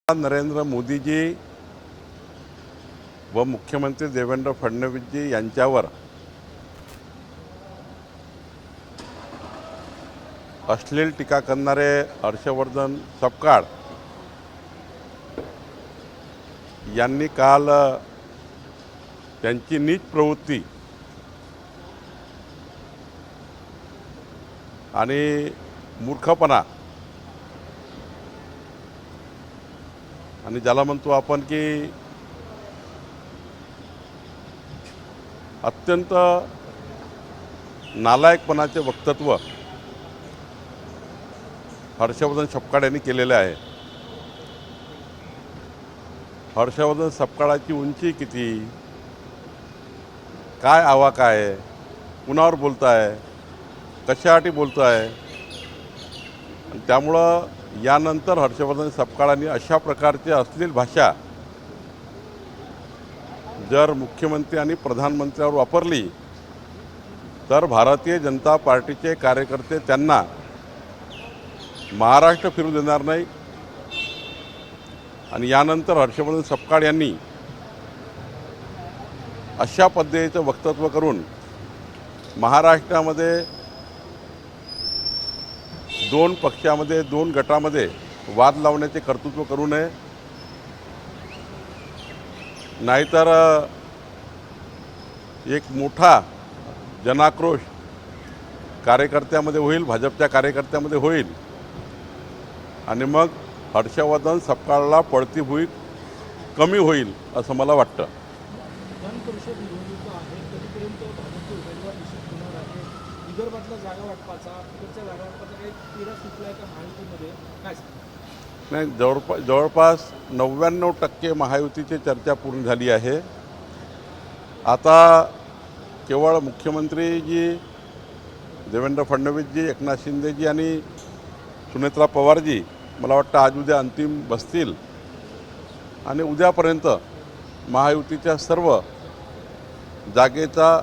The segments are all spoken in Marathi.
नरेंद्र मोदी जी व मुख्यमंत्री देवेंद्र फडणवीस जी यांच्यावर अश्लील टीका करणारे हर्षवर्धन सपकाळ यांनी काल त्यांची नीच प्रवृत्ती आणि मूर्खपणा आणि ज्याला म्हणतो आपण की अत्यंत नालायकपणाचे वक्तव्य हर्षवर्धन सपकाळ यांनी केलेले आहे। हर्षवर्धन सपकाळाची उंची किती, काय आवाका आहे, कुणावर बोलताय, कशासाठी बोलताय, त्यामुळं यानंतर हर्षवर्धन सपकाळांनी अशा प्रकारची अश्लील भाषा जर मुख्यमंत्री आणि प्रधानमंत्र्यावर वापरली तर भारतीय जनता पार्टीचे कार्यकर्ते त्यांना महाराष्ट्र फिरू देणार नाही। आणि यानंतर हर्षवर्धन सपकाळ यांनी अशा पद्धतीचं वक्तव्य करून महाराष्ट्रामध्ये दोन पक्षामध्ये दोन गटामध्ये वाद लावण्याचे कर्तृत्व करू नये, नाहीतर एक मोठा जनाक्रोश कार्यकर्त्यामध्ये होईल, भाजपच्या कार्यकर्त्यामध्ये होईल आणि मग हर्षवर्धन सपकाळला पळती भुई कमी होईल असं मला वाटतं। विदर्भातला जागा वाटपाचा तिकडच्या जागा वाटपाचा काही तिरा सुचलाय का महायुतीमध्ये काय? नाही, जवळपास 99% महायुतीची चर्चा पूर्ण झाली आहे। आता केवळ मुख्यमंत्रीजी देवेंद्र फडणवीसजी, एकनाथ शिंदेजी आणि सुनेत्रा पवारजी मला वाटतं आज उद्या अंतिम बसतील आणि उद्यापर्यंत महायुतीच्या सर्व जागेचा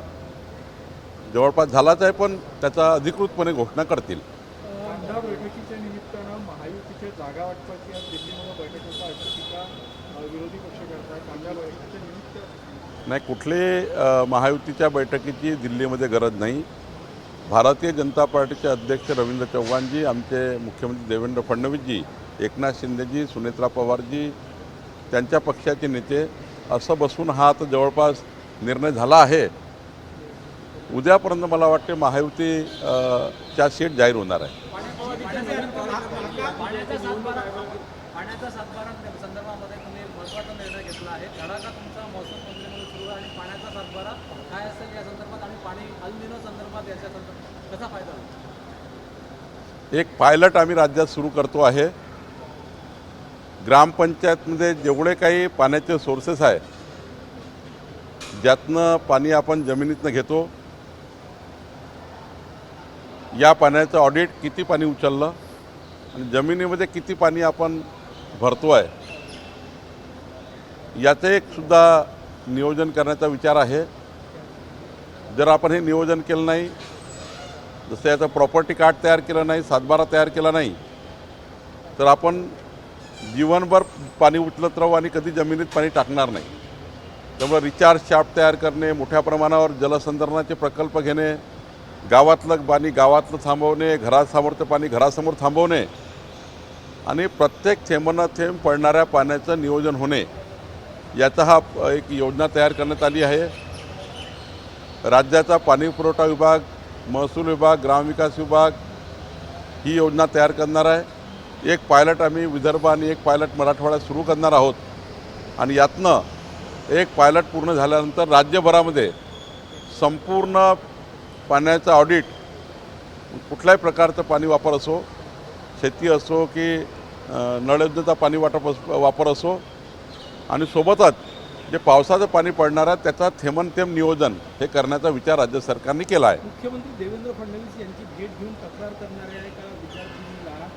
जवळपास झालाच आहे, पण त्याचा अधिकृतपणे घोषणा करतील। कांदा बैठकीच्या निमित्तानं महायुतीच्या जागा वाटपाची आज दिल्लीमध्ये बैठक होता, अशी टीका विरोधी पक्ष करतात। कांदा बैठकीच्या निमित्त नाही, कुठली महायुतीच्या बैठकीची दिल्लीमध्ये गरज नाही। भारतीय जनता पार्टीचे अध्यक्ष रवींद्र चव्हाणजी, आमचे मुख्यमंत्री देवेंद्र फडणवीसजी, एकनाथ शिंदेजी, सुनेत्रा पवारजी, त्यांच्या पक्षाचे नेते असं बसून हा आता जवळपास निर्णय झाला आहे। उद्यापर्यंत मला वाटते महायुतीच्या सीट जाहीर होणार आहे। पाण्याचा सातबारा संदर्भामध्ये तुम्ही महत्त्वाचा निर्णय घेतला आहे। धडाका तुमचा महसूल मंत्रिमंडळ सुरू आहे आणि पाण्याचा सातबारा काय असेल या संदर्भात आणि पाणी अल्निनो संदर्भात याच्या संदर्भात कसा फायदा होईल? एक पायलट आम्ही राज्यात सुरू करतो आहे। ग्रामपंचायतमध्ये जेवढे काही पाण्याचे सोर्सेस आहे, ज्यातनं पाणी आपण जमिनीतनं घेतो, या पाण्याचं ऑडिट किती पाणी उचललं आणि जमिनीमध्ये किती पाणी आपण भरतो आहे याचं एक सुद्धा नियोजन करण्याचा विचार आहे। जर आपण हे नियोजन केलं नाही, जसं याचं प्रॉपर्टी कार्ड तयार केलं नाही, सातबारा तयार केला नाही, तर आपण जीवनभर पाणी उचलत राहू आणि कधी जमिनीत पाणी टाकणार नाही। त्यामुळे रिचार्ज शाफ्ट तयार करणे, मोठ्या प्रमाणावर जलसंधारणाचे प्रकल्प घेणे, गावातलं पाणी गावातलं थांबवणे, घरासमोरचं पाणी घरासमोर थांबवणे आणि प्रत्येक थेंबांना थेंब पडणाऱ्या पाण्याचं नियोजन होणे, याचा हा एक योजना तयार करण्यात आली आहे। राज्याचा पाणी पुरवठा विभाग, महसूल विभाग, ग्रामविकास विभाग ही योजना तयार करणार आहे। एक पायलट आम्ही विदर्भ आणि एक पायलट मराठवाड्यात सुरू करणार आहोत आणि यातनं एक पायलट पूर्ण झाल्यानंतर राज्यभरामध्ये संपूर्ण पाण्याचं ऑडिट, कुठल्याही प्रकारचं पाणी वापर असो, शेती असो की नळयोजनेचा पाणी वापर असो, आणि सोबतच जे पावसाचं पाणी पडणार आहे त्याचा थेंबन नियोजन हे करण्याचा विचार राज्य सरकारने केला आहे। मुख्यमंत्री देवेंद्र फडणवीस यांची भेट घेऊन तक्रार करणाऱ्या एका विद्यार्थ्यांना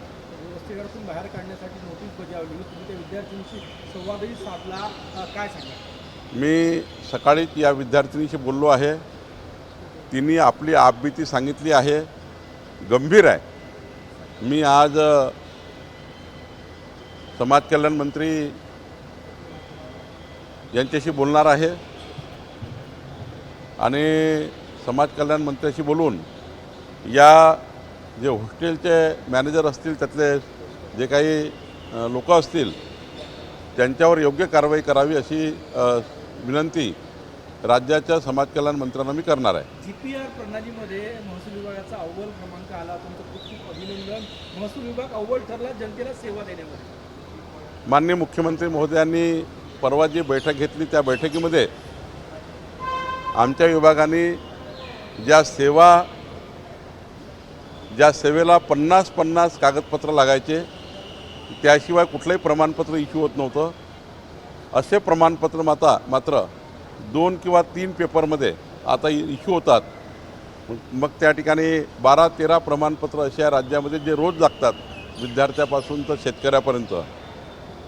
व्यवस्थेतून बाहेर काढण्यासाठी नोटीस बजावली, तुम्ही त्या विद्यार्थ्यांशी संवादही साधला, काय सांगा? मी सकाळीच या विद्यार्थिनीशी बोललो आहे। तिने आपली आपबीती सांगितली आहे, गंभीर आहे। मी आज समाज कल्याण मंत्री यांच्याशी बोलणार आहे आणि समाज कल्याण मंत्र्याशी बोलून या जे हॉस्टेलचे मॅनेजर असतील त्यातले जे काही लोक असतील त्यांच्यावर योग्य कारवाई करावी अशी विनंती राज्याच्या समाज कल्याण मंत्र्यांना मी करणार आहे. GPR प्रणालीमध्ये महसूल विभागाचा अव्वल क्रमांक आला. तुमचं खूप खूप अभिनंदन. महसूल विभाग अव्वल ठरला जनतेला सेवा देण्यामध्ये. माननीय मुख्यमंत्री महोदयांनी परवा जी बैठक घेतली त्या बैठकीमध्ये आमच्या विभागाने ज्या सेवेला 50-50 कागदपत्र लागायचे त्याशिवाय कुठलंही प्रमाणपत्र इश्यू होत नव्हतं, असे प्रमाणपत्र मात्र 2 किंवा 3 पेपरमध्ये आता इश्यू होतात. मग त्या ठिकाणी 12-13 प्रमाणपत्र असे या राज्यामध्ये जे रोज लागतात विद्यार्थ्यापासून तर शेतकऱ्यापर्यंत.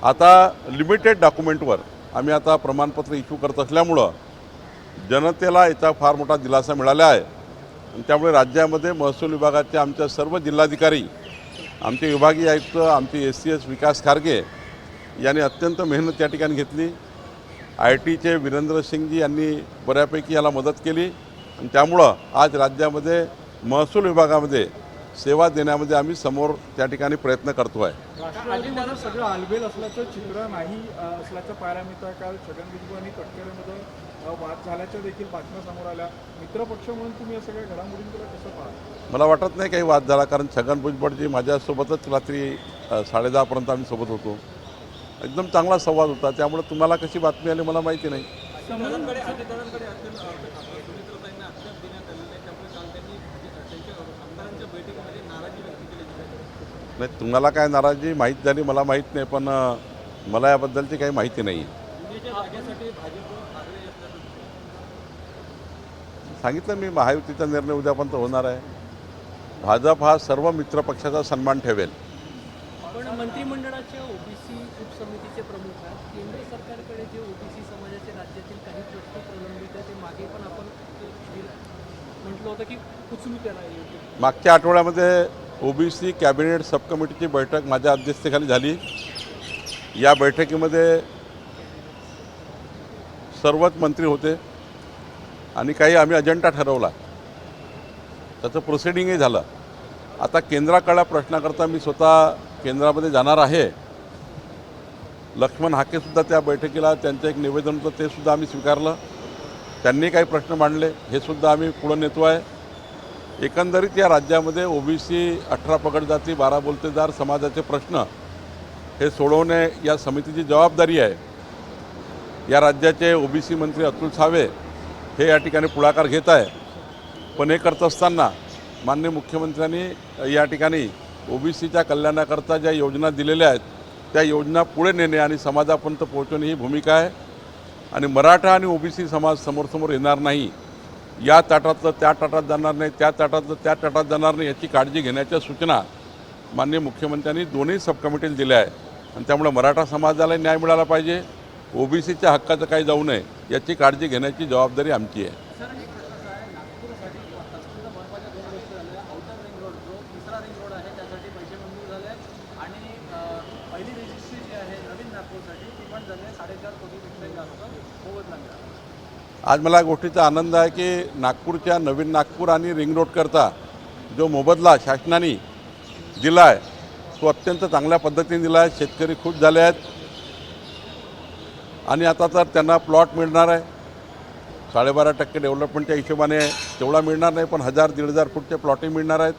आता लिमिटेड डॉक्युमेंटवर आम्ही आता प्रमाणपत्र इश्यू करत असल्यामुळं जनतेला याचा फार मोठा दिलासा मिळाला आहे. आणि त्यामुळे राज्यामध्ये महसूल विभागाच्या आमच्या सर्व जिल्हाधिकारी, आमचे विभागीय आयुक्त, आमचे SCS विकास खारगे यांनी अत्यंत मेहनत त्या ठिकाणी घेतली. ITचे वीरेंद्र सिंगजी यांनी बऱ्यापैकी याला मदत केली आणि त्यामुळं आज राज्यामध्ये महसूल विभागामध्ये सेवा देण्यामध्ये आम्ही समोर त्या ठिकाणी प्रयत्न करतो आहे. राष्ट्रवादीमध्ये सगळं आलबेल असल्याचं चित्र नाही असल्याचं पाहायला मिळतं. काल छगन भुजबळ आणि तटकरेमध्ये वाद झाल्याच्या देखील बातम्या समोर आल्या. मित्रपक्ष म्हणून तुम्ही या सगळ्या घडामोडींकडे कसं पाहता? मला वाटत नाही काही वाद झाला, कारण छगन भुजबळजी माझ्यासोबतच रात्री 10:30पर्यंत आम्ही सोबत होतो. एकदम चांगला संवाद होता. त्यामुळे तुम्हाला कशी बातमी आली मला माहिती नाही. नाही, तुम्हाला काय नाराजी माहीत झाली मला माहीत नाही, पण मला याबद्दलची काही माहिती नाही. सांगितलं मी, महायुतीचा निर्णय उद्यापर्यंत होणार आहे. भाजप हा सर्व मित्रपक्षाचा सन्मान ठेवेल. पण मंत्रिमंडळाच्या OBC उपसमितीचे प्रमुख आहेत. केंद्र सरकारकडे जे OBC समाजाचे राज्यातील काही प्रश्न प्रलंबित आहे ते मागे पण आपण म्हटलं होतं की उचलू त्याला येईल. मागच्या आठवड्यामध्ये OBC कॅबिनेट सब कमिटीची बैठक माझ्या अध्यक्षतेखाली झाली. या बैठकीमध्ये सर्वच मंत्री होते आणि काही आम्ही अजेंडा ठरवला, त्याचं प्रोसिडिंगही झालं. आता केंद्राकडल्या प्रश्नाकरता मी स्वतः केंद्रामध्ये जाणार आहे. लक्ष्मण हाकेसुद्धा त्या बैठकीला त्यांचं एक निवेदन होतं, ते सुद्धा आम्ही स्वीकारलं. त्यांनी काही प्रश्न मांडले, हे सुद्धा आम्ही पुढं नेतो आहे. एकंदरीत या राज्यामध्ये OBC 18 पगड जाती 12 बोलतेदार समाजाचे प्रश्न हे सोडवणे या समितीची जबाबदारी आहे. या राज्याचे OBC मंत्री अतुल सावे हे या ठिकाणी पुढाकार घेत आहे. पण हे करत असताना माननीय मुख्यमंत्र्यांनी या ठिकाणी OBCच्या कल्याणाकरता ज्या योजना दिलेल्या आहेत त्या योजना पुढे नेणे आणि समाजापर्यंत पोहोचवणे ही भूमिका आहे. आणि मराठा आणि OBC समाज समोर येणार नाही, या ताटातलं त्या ताटात जाणार नाही, त्या ताटातलं त्या ताटात जाणार नाही, याची काळजी घेण्याच्या सूचना माननीय मुख्यमंत्र्यांनी दोन्ही सब कमिटीला दिल्या आहे. आणि त्यामुळे मराठा समाजाला न्याय मिळाला पाहिजे, OBCच्या हक्काचं काही जाऊ नये याची काळजी घेण्याची जबाबदारी आमची आहे. आज मला या गोष्टीचा आनंद आहे की नागपूरच्या नवीन नागपूर आणि रिंग रोडकरता जो मोबदला शासनाने दिला आहे तो अत्यंत चांगल्या पद्धतीने दिला आहे. शेतकरी खुश झाले आहेत आणि आता तर त्यांना प्लॉट मिळणार आहे. 12.5% डेव्हलपमेंटच्या हिशोबाने तेवढा मिळणार नाही, पण 1000-1500 फूटचे प्लॉटिंग मिळणार आहेत.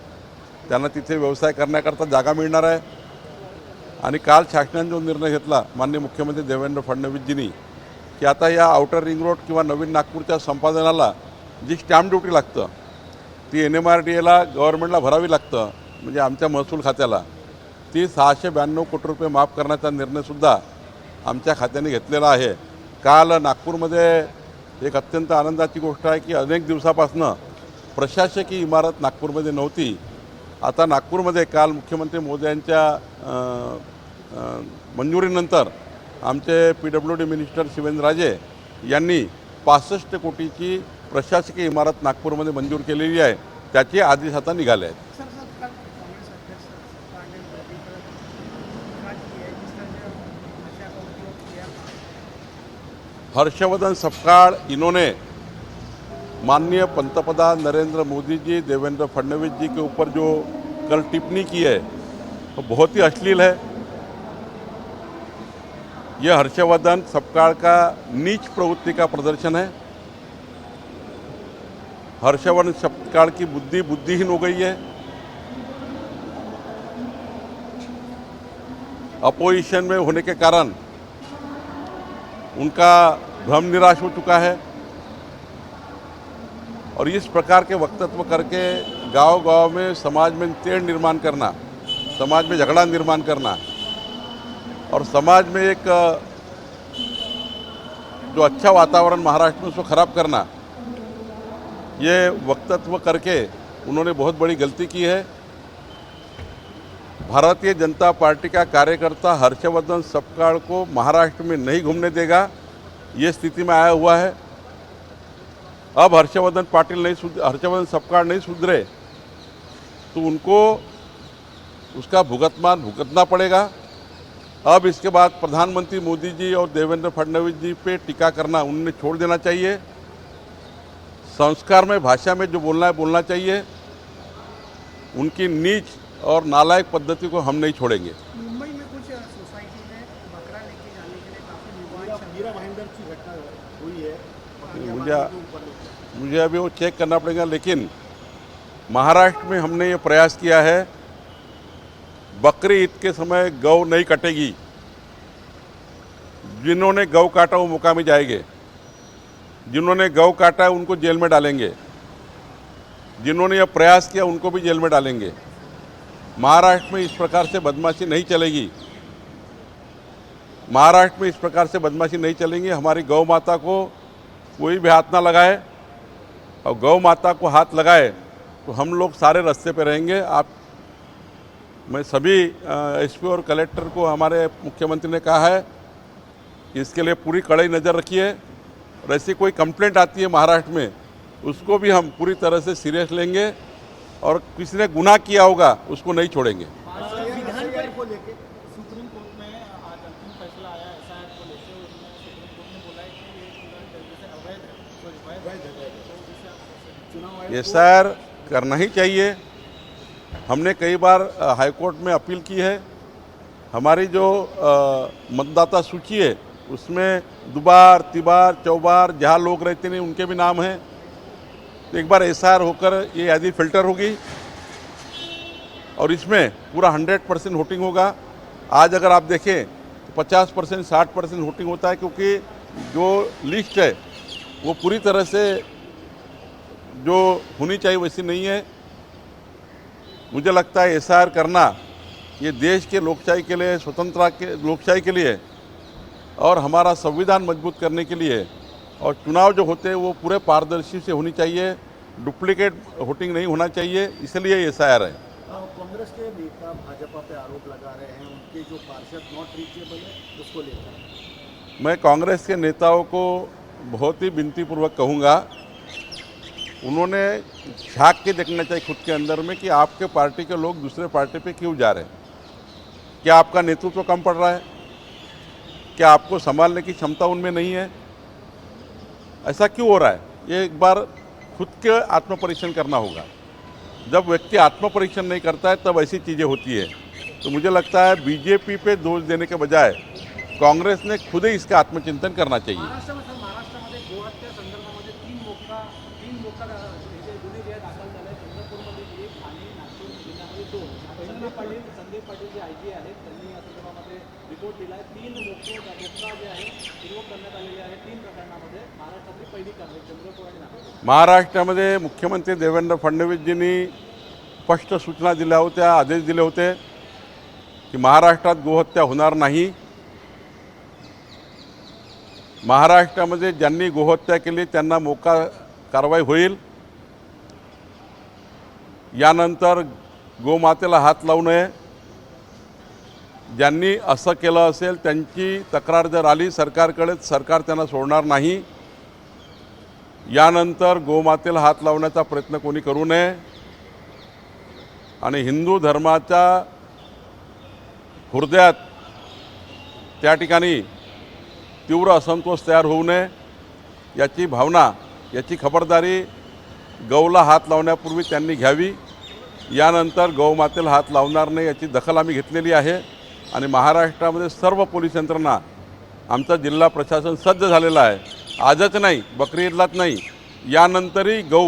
त्यांना तिथे व्यवसाय करण्याकरता जागा मिळणार आहे. आणि काल शासनाने जो निर्णय घेतला माननीय मुख्यमंत्री देवेंद्र फडणवीसजींनी की आता या आउटर रिंग रोड किंवा नवीन नागपूरच्या संपादनाला जी स्टॅम्प ड्युटी लागतं ती NMRDAला गव्हर्नमेंटला भरावी लागतं, म्हणजे आमच्या महसूल खात्याला, ती 692 कोटी रुपये माफ करण्याचा निर्णयसुद्धा आमच्या खात्याने घेतलेला आहे. काल नागपूरमध्ये एक अत्यंत आनंदाची गोष्ट आहे की अनेक दिवसापासून प्रशासकीय इमारत नागपूरमध्ये नव्हती. आता नागपूरमध्ये काल मुख्यमंत्री महोदयांच्या मंजुरीनंतर आमचे PWD मिनिस्टर शिवेंद्रराजे यांनी 65 कोटीची प्रशासकीय इमारत नागपूरमध्ये मंजूर केलेली आहे. त्याचे आदेश आता निघाले आहेत. हर्षवर्धन सपकाळ इन्होंने माननीय पंतप्रधान नरेंद्र मोदी जी, देवेंद्र फडणवीस जी के ऊपर जो कल टिप्पणी की है वो बहुत ही अश्लील है। यह हर्षवर्धन सपकाळ का नीच प्रवृत्ति का प्रदर्शन है। हर्षवर्धन सपकाळ की बुद्धि बुद्धिहीन हो गई है। अपोजिशन में होने के कारण उनका भ्रम निराश हो चुका है और इस प्रकार के वक्तव्य करके गांव-गांव में समाज में तेढ़ निर्माण करना, समाज में झगड़ा निर्माण करना और समाज में एक जो अच्छा वातावरण महाराष्ट्र में उसको खराब करना, ये वक्तव्य करके उन्होंने बहुत बड़ी गलती की है। भारतीय जनता पार्टी का कार्यकर्ता हर्षवर्धन सपकाळ को महाराष्ट्र में नहीं घूमने देगा, ये स्थिति में आया हुआ है। अब हर्षवर्धन सपकाळ नहीं सुधरे तो उनको उसका भुगतना पड़ेगा। अब इसके बाद प्रधानमंत्री मोदी जी और देवेंद्र फडणवीस जी पे टीका करना उन्हें छोड़ देना चाहिए। संस्कार में भाषा में जो बोलना है बोलना चाहिए। उनकी नीच और नालायक पद्धति को हम नहीं छोड़ेंगे। मुंबई में कुछ सोसाइटी में बकरा लेके जाने के लिए काफी विवाद मीरा भाईंदर की घटना हुई है। मुझे अभी वो चेक करना पड़ेगा, लेकिन महाराष्ट्र में हमने ये प्रयास किया है, बकरी ईद के समय गौ नहीं कटेगी। जिन्होंने गौ काटा वो मुकामी जाएंगे, जिन्होंने गौ काटा है उनको जेल में डालेंगे, जिन्होंने यह प्रयास किया उनको भी जेल में डालेंगे। महाराष्ट्र में इस प्रकार से बदमाशी नहीं चलेगी। महाराष्ट्र में इस प्रकार से बदमाशी नहीं चलेंगी। हमारी गौ माता को कोई भी हाथ ना लगाए और गौ माता को हाथ लगाए तो हम लोग सारे रास्ते पे रहेंगे। मैं सभी एसपी और कलेक्टर को हमारे मुख्यमंत्री ने कहा है कि इसके लिए पूरी कड़ी नज़र रखिए और ऐसी कोई कंप्लेंट आती है महाराष्ट्र में उसको भी हम पूरी तरह से सीरियस लेंगे और किसी ने गुनाह किया होगा उसको नहीं छोड़ेंगे। एसआईआर को लेके सुप्रीम कोर्ट में आज अंतिम फैसला आया। एसआईआर को लेके उसमें सुप्रीम कोर्ट ने बोला है कि ये पूरा तरीके से अवैध है। चुनाव आयोग एसआईआर करना ही चाहिए। हमने कई बार हाईकोर्ट में अपील की है। हमारी जो मतदाता सूची है उसमें दुबार, तिबार, चौबार जहाँ लोग रहते नहीं उनके भी नाम हैं। तो एक बार एसआईआर होकर ये यादी फिल्टर होगी और इसमें पूरा 100% वोटिंग होगा। आज अगर आप देखें तो 50%, 60% वोटिंग होता है, क्योंकि जो लिस्ट है वो पूरी तरह से जो होनी चाहिए वैसी नहीं है। मुझे लगता है एसआईआर करना ये देश के लोकशाही के लिए, स्वतंत्रता के लोकशाही के लिए और हमारा संविधान मजबूत करने के लिए, और चुनाव जो होते हैं वो पूरे पारदर्शी से होनी चाहिए, डुप्लीकेट वोटिंग नहीं होना चाहिए, इसलिए एसआईआर है। कांग्रेस के नेता भाजपा पे आरोप लगा रहे हैं उनके जो पार्षद नॉट रीचेबल है उसको लेकर। मैं कांग्रेस के नेताओं को बहुत ही विनतीपूर्वक कहूँगा, उन्होंने झांक के देखना चाहिए खुद के अंदर में कि आपके पार्टी के लोग दूसरे पार्टी पे क्यों जा रहे हैं। क्या आपका नेतृत्व कम पड़ रहा है? क्या आपको संभालने की क्षमता उनमें नहीं है? ऐसा क्यों हो रहा है? ये एक बार खुद के आत्मपरीक्षण करना होगा। जब व्यक्ति आत्मपरीक्षण नहीं करता है तब ऐसी चीज़ें होती है। तो मुझे लगता है बीजेपी पे दोष देने के बजाय कांग्रेस ने खुद ही इसका आत्मचिंतन करना चाहिए। महाराष्ट्रामध्ये गोहत्या संदर्भामध्ये तीन मोठा गुन्हे जे दाखल झाले. चंद्रपूरमध्ये एक आणि नागपूर जिल्ह्यामध्ये 2. संदीप पाटील जे आयजी आहेत त्यांनी या संदर्भामध्ये रिपोर्ट दिला आहे. 3 मोठा जे आहे सुरू करण्यात आलेले आहे. 3 प्रकरणामध्ये महाराष्ट्रातली पहिली कारवाई चंद्रपूर आणि नागपूर. महाराष्ट्रामध्ये मुख्यमंत्री देवेंद्र फडणवीसजींनी स्पष्ट सूचना दिल्या होत्या, आदेश दिले होते की महाराष्ट्रात गोहत्या होणार नाही। महाराष्ट्रामध्ये ज्यांनी गोहत्या केली त्यांना मोका कारवाई होईल। यानंतर गोमातेला हात लावू नये। ज्यांनी असं केलं असेल त्यांची तक्रार जर आली सरकारकडे, सरकार त्यांना सोडणार नाही। यानंतर गोमातेला हात लावण्याचा प्रयत्न कोणी करू नये आणि हिंदू धर्माच्या हृदयात त्या ठिकाणी तीव्र असंतोष तयार होऊ नये याची भावना, याची खबरदारी गौला हात लावण्यापूर्वी त्यांनी घ्यावी. यानंतर गौमातेला हात लावणार नाही याची दखल आम्ही घेतलेली आहे. आणि महाराष्ट्रामध्ये सर्व पोलीस यंत्रणा, आमचं जिल्हा प्रशासन सज्ज झालेलं आहे. आजच नाही, बकरी ईदलाच नाही, यानंतरही गौ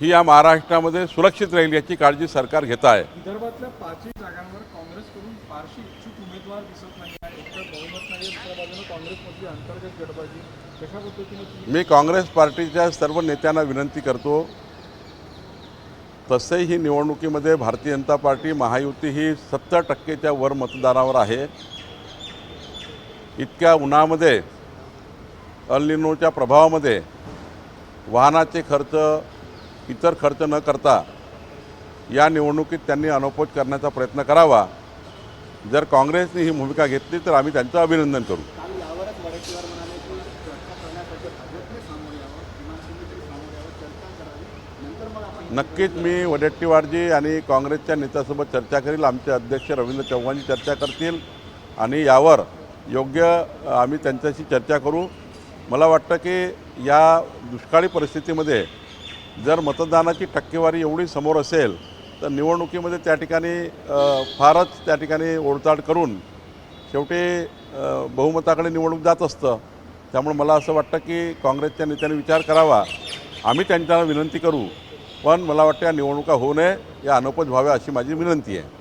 ही या महाराष्ट्रामध्ये सुरक्षित राहील याची काळजी सरकार घेत आहे. विदर्भातल्या 5ही जागांवर काँग्रेसकडून फारशी इच्छुक उमेदवार दिसत नाही आहे. एकतर बहुमत नाही, दुसऱ्या बाजूने काँग्रेसमधली अंतर्गत गटबाजी. कशा पद्धतीने तुम्ही मी काँग्रेस पार्टीच्या सर्व नेत्यांना विनंती करतो, तसेही ही निवडणुकीमध्ये भारतीय जनता पार्टी महायुती ही 70%च्या वर मतदारावर आहे. इतक्या उन्हामध्ये, अल निनोच्या प्रभावामध्ये वाहनाचे खर्च, इतर खर्च न करता या निवडणुकीत त्यांनी अनौपच करण्याचा प्रयत्न करावा. जर काँग्रेसने ही भूमिका घेतली तर आम्ही त्यांचं अभिनंदन करू. काल यावरच वडेट्टीवार म्हणाले की चर्चा करण्यासाठी भाजपने सामोरे यावं, किमान तुम्ही सामोरे यावं, चर्चा करावी, नंतर मग आपण नक्कीच मी वडेट्टीवारजी आणि काँग्रेसच्या नेत्यासोबत चर्चा करील. आमचे अध्यक्ष रवींद्र चव्हाणजी चर्चा करतील आणि यावर योग्य आम्ही त्यांच्याशी चर्चा करू. मला वाटतं की या दुष्काळी परिस्थितीमध्ये जर मतदानाची टक्केवारी एवढी समोर असेल तर निवडणुकीमध्ये त्या ठिकाणी फारच त्या ठिकाणी ओढताड करून शेवटी बहुमताकडे निवडणूक जात असतं. त्यामुळे मला असं वाटतं की काँग्रेसच्या नेत्यांनी विचार करावा. आम्ही त्यांच्याला विनंती करू, पण मला वाटतं या निवडणुका होऊ नये, या अनौपच व्हाव्या अशी माझी विनंती आहे.